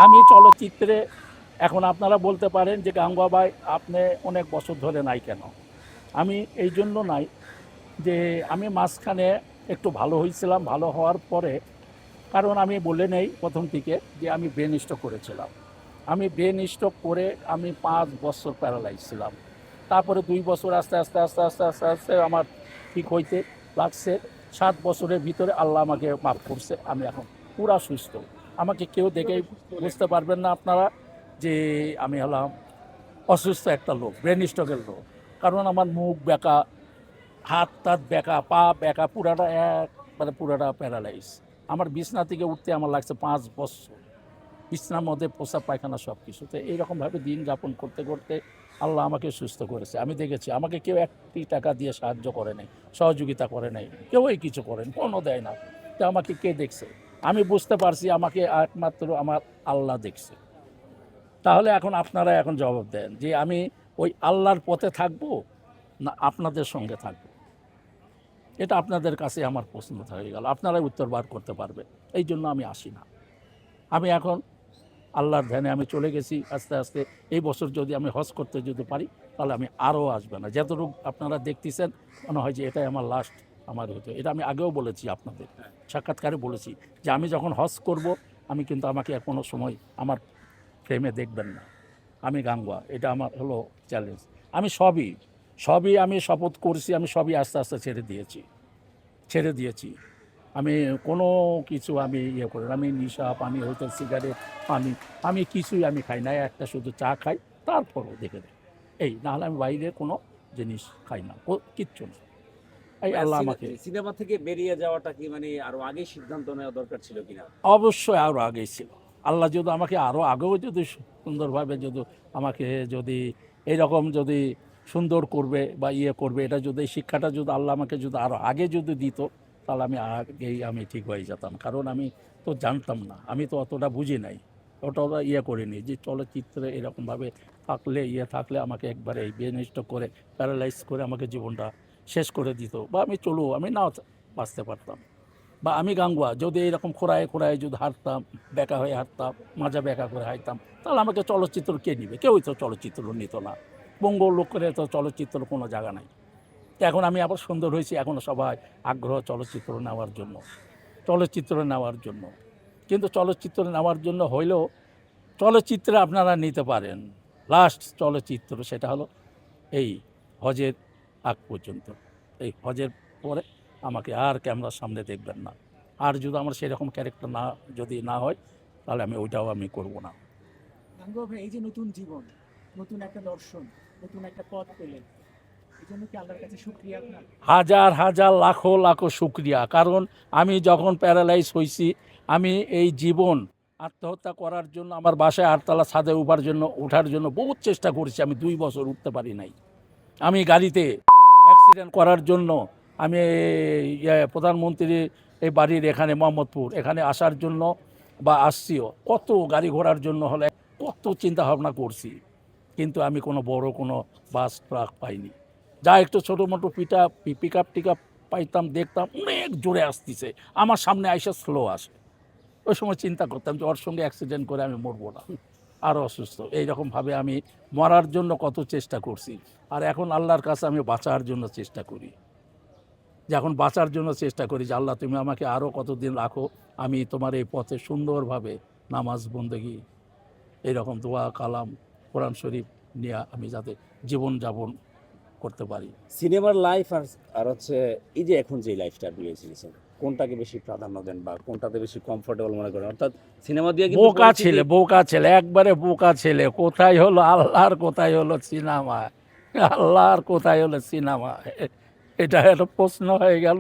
আমি চলচ্চিত্রে এখন আপনারা বলতে পারেন যে গাঙ্গুয়া ভাই আপনি অনেক বছর ধরে নাই কেন? আমি এই জন্য নাই যে আমি মাঝখানে একটু ভালো হয়েছিলাম, ভালো হওয়ার পরে কারণ আমি বলে নেই প্রথম থেকে যে আমি ব্রেন স্ট্রোক করেছিলাম। আমি ব্রেন স্ট্রোক করে আমি ৫ বছর প্যারালাইজ ছিলাম। তারপরে ২ বছর আস্তে আস্তে আস্তে আস্তে আস্তে আস্তে আমার ঠিক হইতে লাগছে। ৭ বছরের ভিতরে আল্লাহ আমাকে মাফ করছে। আমি এখন পুরা সুস্থ। আমাকে কেউ দেখেই বুঝতে পারবেন না আপনারা যে আমি হলাম অসুস্থ একটা লোক, ব্রেন স্ট্রোকের লোক। কারণ আমার মুখ বেঁকা, হাত টাত বেঁকা, পা বেঁকা, পুরাটা একবারে পুরাটা প্যারালাইজ। আমার বিছনা থেকে উঠতে আমার লাগছে ৫ বছর। বিছনার মধ্যে প্রস্রাব পায়খানা সব কিছু। তো এইরকমভাবে দিন যাপন করতে করতে আল্লাহ আমাকে সুস্থ করেছে। আমি দেখেছি আমাকে কেউ ১টি টাকা দিয়ে সাহায্য করে নাই, সহযোগিতা করে নাই, কেউই কিছু করেন, ফোনও দেয় না। তো আমাকে কে দেখছে? আমি বুঝতে পারছি আমাকে একমাত্র আমার আল্লাহ দেখছে। তাহলে এখন আপনারা এখন জবাব দেন যে আমি ওই আল্লাহর পথে থাকবো না আপনাদের সঙ্গে থাকবো? এটা আপনাদের কাছে আমার প্রশ্ন হয়ে গেল। আপনারাই উত্তর বার করতে পারবেন। এই জন্য আমি আসি না। আমি এখন আল্লাহর ধ্যানে আমি চলে গেছি আস্তে আস্তে। এই বছর যদি আমি হজ করতে যদি পারি তাহলে আমি আরও আসবে না। যতটুকু আপনারা দেখতেছেন মনে হয় যে এটাই আমার লাস্ট আমার হতো। এটা আমি আগেও বলেছি আপনাদের সাক্ষাৎকারে বলেছি যে আমি যখন হজ করব আমি কিন্তু আমাকে আর কোনো সময় আমার ফ্রেমে দেখবেন না। আমি গাঙ্গুয়া, এটা আমার হলো চ্যালেঞ্জ। আমি সবই আমি শপথ করছি, আমি সবই আস্তে আস্তে ছেড়ে দিয়েছি। আমি কোনো কিছু আমি ইয়ে করি না। আমি নিশা পানি হয়তো সিগারেট আমি কিছুই আমি খাই না। একটা শুধু চা খাই, তারপরও দেখে দেয় এই নাহলে আমি বাইরে কোনো জিনিস খাই না, কিচ্ছু না। এই আল্লাহ আমাকে সিনেমা থেকে বেরিয়ে যাওয়াটা কি মানে আরো আগে সিদ্ধান্ত নেওয়া দরকার ছিল কিনা? অবশ্যই আরও আগেই ছিল। আল্লাহ যদি আমাকে আরও আগেও যদি সুন্দরভাবে আমাকে যদি এইরকম যদি সুন্দর করবে বা ইয়ে করবে, এটা যদি এই শিক্ষাটা যদি আল্লাহ আমাকে যদি আরও আগে যদি দিত তাহলে আমি আগেই আমি ঠিক হয়ে যেতাম। কারণ আমি তো জানতাম না, আমি তো অতটা বুঝি নাই, অতটা ইয়ে করিনি যে চলচ্চিত্রে এরকমভাবে থাকলে আমাকে একবারে এই বেনিষ্ট করে প্যারালাইজ করে আমাকে জীবনটা শেষ করে দিত বা আমি নাও বাঁচতে পারতাম। বা আমি গাঙ্গুয়া যদি এরকম খোঁড়ায় খোঁড়ায় যদি হাঁটতাম, বেঁকা হয়ে হাঁটতাম, মাজা বেঁকা করে হাঁটতাম, তাহলে আমাকে চলচ্চিত্র কে নিবে? কেউই তো চলচ্চিত্র নিত না। বঙ্গ লোকের তো চলচ্চিত্র কোনো জায়গা নাই। তো এখন আমি আবার সুন্দর হয়েছি, এখনও সবাই আগ্রহ চলচ্চিত্র নেওয়ার জন্য। কিন্তু চলচ্চিত্র নেওয়ার জন্য হইলেও চলচ্চিত্রে আপনারা নিতে পারেন। লাস্ট চলচ্চিত্র সেটা হলো এই হজের আগ পর্যন্ত। এই হজের পরে আমাকে আর ক্যামেরার সামনে দেখবেন না। আর যদি আমার সেরকম ক্যারেক্টার যদি না হয় তাহলে আমি ওইটাও আমি করব না। গাঙ্গুয়া ভাই, এই যে নতুন জীবন, নতুন একটা দর্শন, নতুন একটা পথ পেলেন, এই জন্য কি আল্লাহর কাছে শুকরিয়া আপনার? হাজার হাজার লাখো লাখো শুক্রিয়া। কারণ আমি যখন প্যারালাইজ হয়েছি, আমি এই জীবন আত্মহত্যা করার জন্য আমার বাসায় ৮তলা ছাদে ওঠার জন্য বহুত চেষ্টা করেছি। আমি ২ বছর উঠতে পারি নাই। আমি গাড়িতে অ্যাক্সিডেন্ট করার জন্য আমি প্রধানমন্ত্রী এই বাড়ির এখানে মোহাম্মদপুর এখানে আসার জন্য বা আসছিও কত গাড়ি ঘোড়ার জন্য হলে কত চিন্তা ভাবনা করছি, কিন্তু আমি কোনো বড় কোনো বাস ট্রাক পাইনি। যা একটু ছোটো মোটো পিক আপ টিক আপ পাইতাম, দেখতাম অনেক জোরে আসতেছে, আমার সামনে আইসা স্লো আসে। ওই সময় চিন্তা করতাম যে ওর সঙ্গে অ্যাক্সিডেন্ট করে আমি মরবো না, আরও অসুস্থ। এইরকমভাবে আমি মরার জন্য কত চেষ্টা করছি। আর এখন আল্লাহর কাছে আমি বাঁচার জন্য চেষ্টা করি, যে এখন বাঁচার জন্য চেষ্টা করি যে আল্লাহ তুমি আমাকে আরও কতদিন রাখো, আমি তোমার এই পথে সুন্দরভাবে নামাজ বন্দেগি এইরকম দোয়া কালাম কোরআন শরীফ নিয়ে আমি যাতে জীবনযাপন করতে পারি। সিনেমার লাইফ আর হচ্ছে এই যে এখন যে লাইফটা আপনি বেছে নিয়েছেন, কোনটাকে বেশি প্রাধান্য দেন বা কোনটাতে বেশি কমফোর্টেবল মনে করেন? অর্থাৎ সিনেমা দিয়ে কিন্তু বোকা ছেলে একবারে বোকা ছেলে। কোথায় হলো আল্লাহর, কোথায় হলো সিনেমা? আল্লাহর কোথায় হলো সিনেমা? এটা একটা প্রশ্ন হয়ে গেল।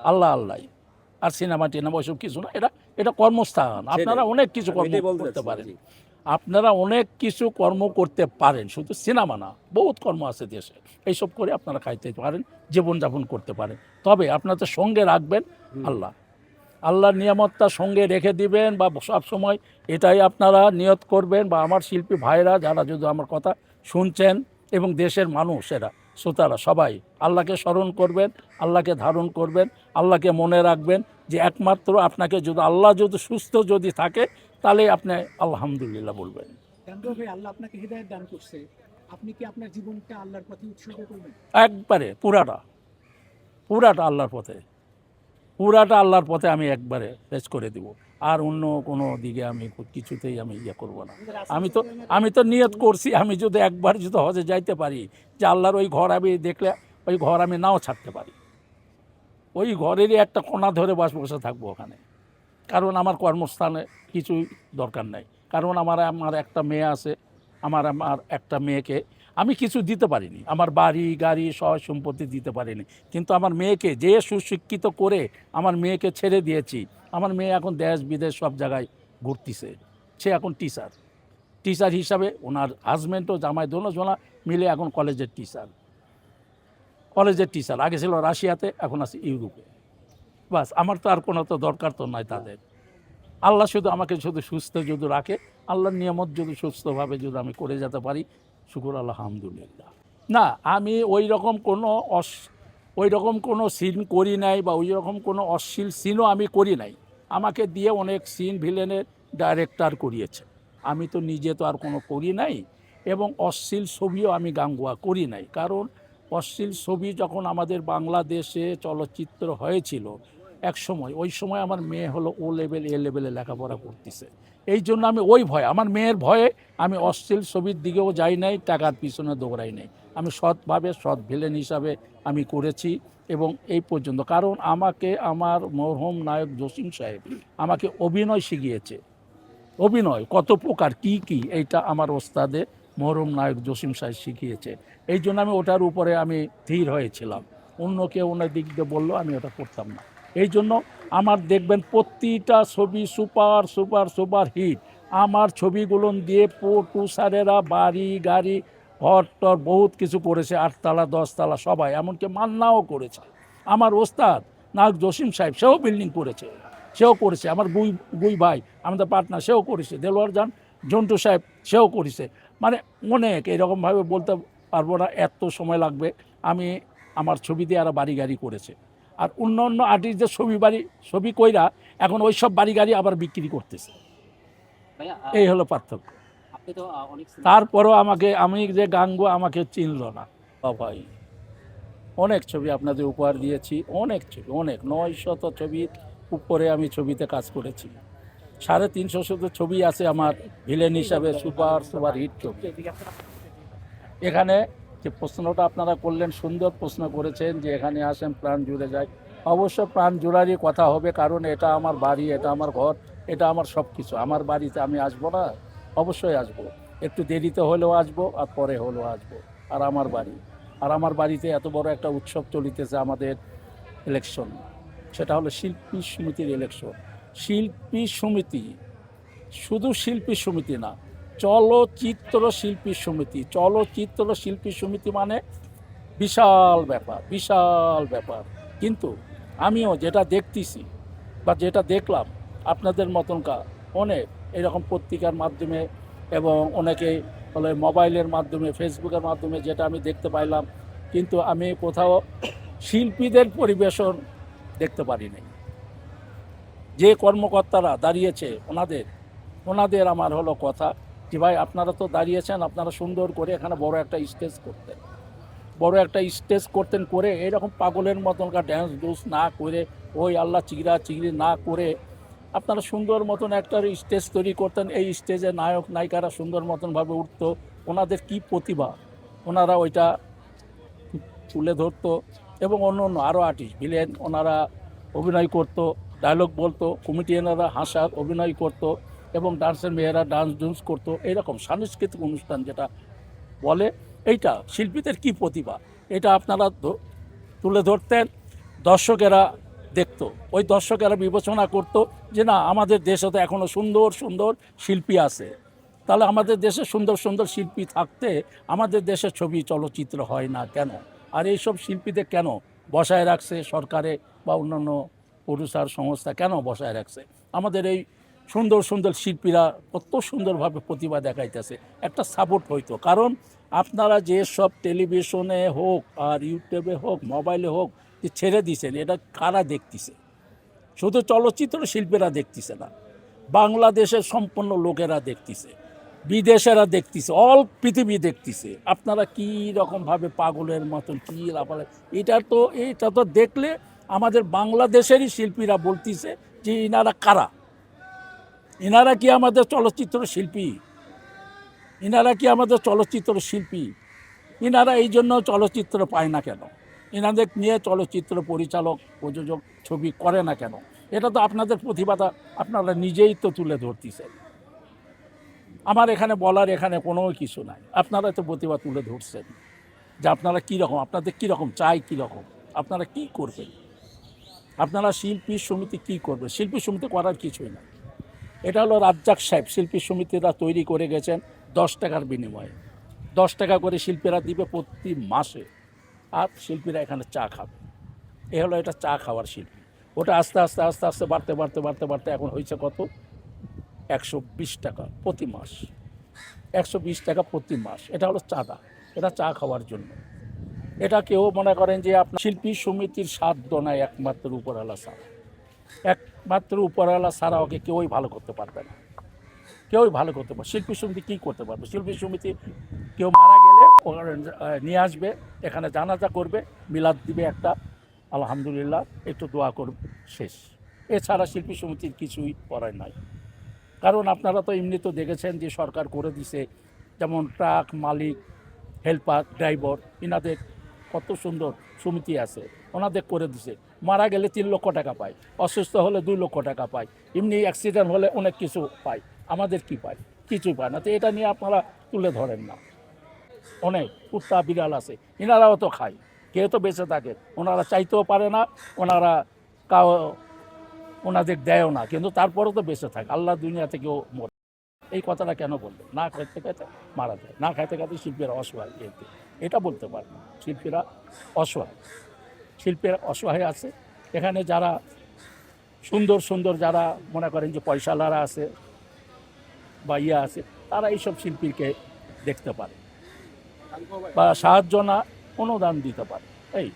আল্লাহ আল্লাহ আর সিনেমা টিনেমা ওইসব কিছু না। এটা কর্মস্থান। আপনারা অনেক কিছু কর্ম করতে পারেন, আপনারা অনেক কিছু কর্ম করতে পারেন, শুধু সিনেমা না, বহুত কর্ম আছে দেশে। এইসব করে আপনারা খাইতে পারেন, জীবনযাপন করতে পারেন। তবে আপনাদের সঙ্গে রাখবেন আল্লাহর নিয়ামতটা সঙ্গে রেখে দিবেন, বা সব সময় এটাই আপনারা নিয়ত করবেন। বা আমার শিল্পী ভাইরা যারা যদি আমার কথা শুনছেন এবং দেশের মানুষ এরা শ্রোতারা সবাই আল্লাহকে স্মরণ করবেন, আল্লাহকে ধারণ করবেন, আল্লাহকে মনে রাখবেন যে একমাত্র আপনাকে যদি আল্লাহ যদি সুস্থ যদি থাকে তাহলে আপনি আলহামদুলিল্লাহ বলবেন। গাঙ্গুয়া ভাই, আল্লাহ আপনাকে হৃদায়ত দান করছে, আপনি কি আপনার জীবনটা আল্লাহর পথে উৎসর্গ করবেন? একবারে পুরাটা আল্লাহর পথে, পুরাটা আল্লাহর পথে আমি একবারে পেশ করে দিব। আর অন্য কোনো দিকে আমি কিছুতেই আমি ইয়ে করব না। আমি তো নিয়ত করছি, আমি যদি একবার যদি হজে যাইতে পারি যে আল্লাহর ওই ঘর আমি দেখলে ওই ঘর আমি নাও ছাড়তে পারি, ওই ঘরেরই একটা কোণা ধরে বসে থাকবো ওখানে। কারণ আমার কর্মস্থানে কিছুই দরকার নাই। কারণ আমার একটা মেয়ে আছে, আমার একটা মেয়েকে আমি কিছু দিতে পারিনি, আমার বাড়ি গাড়ি সয় সম্পত্তি দিতে পারিনি, কিন্তু আমার মেয়েকে যে সুশিক্ষিত করে আমার মেয়েকে ছেড়ে দিয়েছি, আমার মেয়ে এখন দেশ বিদেশ সব জায়গায় ঘুরতেছে। সে এখন টিচার হিসাবে, ওনার হাজব্যান্ডও জামাই দোনোজনা মিলে এখন কলেজের টিচার। আগে ছিল রাশিয়াতে, এখন আছে ইউরোপে। বাস, আমার তো আর কোনো তো দরকার তো নয় তাদের। আল্লাহ শুধু আমাকে শুধু সুস্থ যদি রাখে, আল্লাহর নিয়ামত যদি সুস্থভাবে যদি আমি করে যেতে পারি, শুকুর আলহামদুলিল্লাহ। না, আমি ওই রকম কোনো সিন করি নাই, বা ওই রকম কোনো অশ্লীল সিনও আমি করি নাই। আমাকে দিয়ে অনেক সিন ভিলেনের ডাইরেক্টর করিয়েছে, আমি তো নিজে তো আর কোনো করি নাই। এবং অশ্লীল ছবিও আমি গাঙ্গুয়া করি নাই, কারণ অশ্লীল ছবি যখন আমাদের বাংলাদেশে চলচ্চিত্র হয়েছিল এক সময়, ওই সময় আমার মেয়ে হলো এ লেভেলে লেখাপড়া করতেছে। এই জন্য আমি ওই ভয়ে, আমার মেয়ের ভয়ে আমি অশ্লীল ছবির দিকেও যাই নাই, টাকার পিছনে দৌড়াই নাই। আমি সৎভাবে সৎ ভিলেন হিসাবে আমি করেছি এবং এই পর্যন্ত। কারণ আমাকে আমার মরহুম নায়ক জসিম সাহেব আমাকে অভিনয় শিখিয়েছে। অভিনয় কত প্রকার কি এইটা আমার ওস্তাদে মরহুম নায়ক জসিম সাহেব শিখিয়েছে। এই জন্য আমি ওটার উপরে আমি স্থির হয়েছিলাম। অন্য কেউ অন্য দিক দিয়ে বললো, আমি ওটা করতাম না। এই জন্য আমার দেখবেন প্রতিটা ছবি সুপার হিট। আমার ছবিগুলো দিয়ে প্রোডিউসারেরা বাড়ি গাড়ি ঘর টর বহুত কিছু করেছে, 8 তলা 10 তলা সবাই, এমনকি মান্নাও করেছে। আমার ওস্তাদ নায়ক জসিম সাহেব সেও বিল্ডিং করেছে, আমার গুই ভাই আমাদের পার্টনার সেও করেছে, দেলোয়ার জান জন্টু সাহেব সেও করেছে। মানে অনেক এরকমভাবে বলতে পারবো না, এত সময় লাগবে। আমার ছবি দিয়ে আরও বাড়ি গাড়ি করেছে। আর অন্য আর্টিস্টদের ছবি কইরা এখন ওই সব বাড়ি গাড়ি আবার বিক্রি করতেছে। এই হলো পার্থক্য। তারপরও আমি যে গাঙ্গুয়া আমাকে চিনল না ভাই। অনেক ছবি আপনাদের উপহার দিয়েছি, অনেক 900 ছবির উপরে আমি ছবিতে কাজ করেছি। 350 ছবি আছে আমার ভিলেন হিসাবে, সুপার হিট ছবি। এখানে যে প্রশ্নটা আপনারা করলেন, সুন্দর প্রশ্ন করেছেন যে এখানে আসেন প্রাণ জুড়ে যায়। অবশ্য প্রাণ জোড়ারই কথা হবে, কারণ এটা আমার বাড়ি, এটা আমার ঘর, এটা আমার সব কিছু। আমার বাড়িতে আমি আসবো না? অবশ্যই আসবো, একটু দেরিতে হলেও আসবো, আর পরে হলেও আসবো। আর আমার বাড়িতে এত বড় একটা উৎসব চলিতেছে, আমাদের ইলেকশন, সেটা হলো শিল্পী সমিতির ইলেকশন। শিল্পী সমিতি, শুধু শিল্পী সমিতি না, চলচ্চিত্র শিল্পী সমিতি মানে বিশাল ব্যাপার। কিন্তু আমিও যেটা দেখতেছি বা যেটা দেখলাম, আপনাদের মতনকার অনেক এরকম পত্রিকার মাধ্যমে এবং অনেকে বলে মোবাইলের মাধ্যমে, ফেসবুকের মাধ্যমে যেটা আমি দেখতে পাইলাম, কিন্তু আমি কোথাও শিল্পীদের পরিবেশন দেখতে পারি নাই। যে কর্মকর্তারা দাঁড়িয়েছে ওনাদের আমার হলো কথা যে ভাই, আপনারা তো দাঁড়িয়েছেন, আপনারা সুন্দর করে এখানে বড় একটা স্টেজ করতেন, করে এইরকম পাগলের মতনকার ডুস না করে, ওই আল্লাহ চিগড়ি না করে আপনারা সুন্দর মতন একটা স্টেজ তৈরি করতেন। এই স্টেজে নায়ক নায়িকারা সুন্দর মতনভাবে উঠতো, ওনাদের কি প্রতিভা, ওনারা ওইটা তুলে ধরতো। এবং অন্য আরও আর্টিস্ট ভিলেন, ওনারা অভিনয় করতো, ডায়লগ বলতো, কমেডিয়ানরা হাসার অভিনয় করতো, এবং ডান্সের মেয়েরা ডান্স করতো। এইরকম সাংস্কৃতিক অনুষ্ঠান যেটা বলে, এইটা শিল্পীদের কি প্রতিভা, এটা আপনারা তুলে ধরতেন, দর্শকেরা দেখতো। ওই দর্শকেরা বিবেচনা করতো যে না, আমাদের দেশে তো এখনও সুন্দর শিল্পী আছে, তাহলে আমাদের দেশে সুন্দর শিল্পী থাকতে আমাদের দেশে ছবি চলচ্চিত্র হয় না কেন? আর এইসব শিল্পীদের কেন বসায় রাখছে সরকারে বা অন্যান্য প্রডিউসার সংস্থা, কেন বসায় রাখছে? আমাদের এই সুন্দর সুন্দর শিল্পীরা কত সুন্দরভাবে প্রতিভা দেখাইতেছে, একটা সাপোর্ট হইতো। কারণ আপনারা যে সব টেলিভিশনে হোক আর ইউটিউবে হোক মোবাইলে হোক যে ছেড়ে দিছেন, এটা কারা দেখতেছে? শুধু চলচ্চিত্র শিল্পীরা দেখতেছে না, বাংলাদেশের সম্পূর্ণ লোকেরা দেখতেছে, বিদেশেরা দেখতেছে, অল পৃথিবী দেখতেছে। আপনারা কী রকমভাবে পাগলের মতন কী লাফালে, এটা তো দেখলে আমাদের বাংলাদেশেরই শিল্পীরা বলতেছে যে ইনারা কারা, ইনারা কি আমাদের চলচ্চিত্র শিল্পী, ইনারা কি আমাদের চলচ্চিত্র শিল্পী? ইনারা এই জন্য চলচ্চিত্র পায় না কেন? ইনাদের নিয়ে চলচ্চিত্র পরিচালক প্রযোজক ছবি করে না কেন? এটা তো আপনাদের প্রতিভাটা আপনারা নিজেই তো তুলে ধরতেছেন। আমার এখানে বলার এখানে কোনো কিছু নাই, আপনারা তো প্রতিভা তুলে ধরছেন যে আপনারা কীরকম, আপনাদের কীরকম চাই, কীরকম আপনারা কি করবেন। আপনারা শিল্পী সমিতি কি করবে? শিল্পী সমিতি করার কিছুই নাই। এটা হলো রাজ্জাক সাহেব শিল্পী সমিতিরা তৈরি করে গেছেন 10 টাকার বিনিময়ে। 10 টাকা করে শিল্পীরা দিবে প্রতি মাসে, আর শিল্পীরা এখানে চা খাবে। এ হলো এটা চা খাওয়ার শিল্পী। ওটা আস্তে আস্তে আস্তে আস্তে বাড়তে বাড়তে বাড়তে বাড়তে এখন হয়েছে কত? 120 টাকা প্রতি মাস। 120 টাকা প্রতি মাস, এটা হলো চাঁদা, এটা চা খাওয়ার জন্য। এটা কেউ মনে করেন যে আপনার শিল্পী সমিতির সাধ্য নাই, একমাত্র উপরওয়ালা ছাড়া। একমাত্র উপরওয়ালা ছাড়া ওকে কেউই ভালো করতে পারবে না, কেউই ভালো করতে পারবে। শিল্পী সমিতি কী করতে পারবে? শিল্পী সমিতি কেউ মারা গেলে নিয়ে আসবে, এখানে জানাজা করবে, মিলাদ দিবে একটা, আলহামদুলিল্লাহ একটু দোয়া করবে, শেষ। এছাড়া শিল্পী সমিতির কিছুই করার নাই। কারণ আপনারা তো এমনি তো দেখেছেন যে সরকার করে দিছে, যেমন ট্রাক মালিক, হেল্পার, ড্রাইভার, ইনাদের কত সুন্দর সমিতি আছে, ওনাদের করে দিছে। মারা গেলে 3 লক্ষ টাকা পায়, অসুস্থ হলে 2 লক্ষ টাকা পায়, এমনি অ্যাক্সিডেন্ট হলে অনেক কিছু পায়। আমাদের কি পায়? কিছুই পায় না। তো এটা নিয়ে আপনারা তুলে ধরেন না। অনেক কুত্তা বিড়াল আছে, এনারাও তো খায়, কেউ তো বেঁচে থাকে, ওনারা চাইতেও পারে না, ওনারা কাউ ওনাদের দেয়ও না, কিন্তু তারপরেও তো বেঁচে থাকে। আল্লাহ দুনিয়া থেকেও মরে। এই কথাটা কেন বলবেন? না খাইতে খাইতে মারা যায়, না খাইতে খাইতে শিল্পীরা অসহায়, এটা বলতে পারেন না। শিল্পীরা অসহায়, শিল্পীরা অসহায় আছে। এখানে যারা সুন্দর সুন্দর যারা মনে করেন যে পয়সাওয়ালারা আছে বা আছে, তারা এইসব শিল্পীকে দেখতে পারে বা সাহায্য না অনুদান দিতে পারে। এই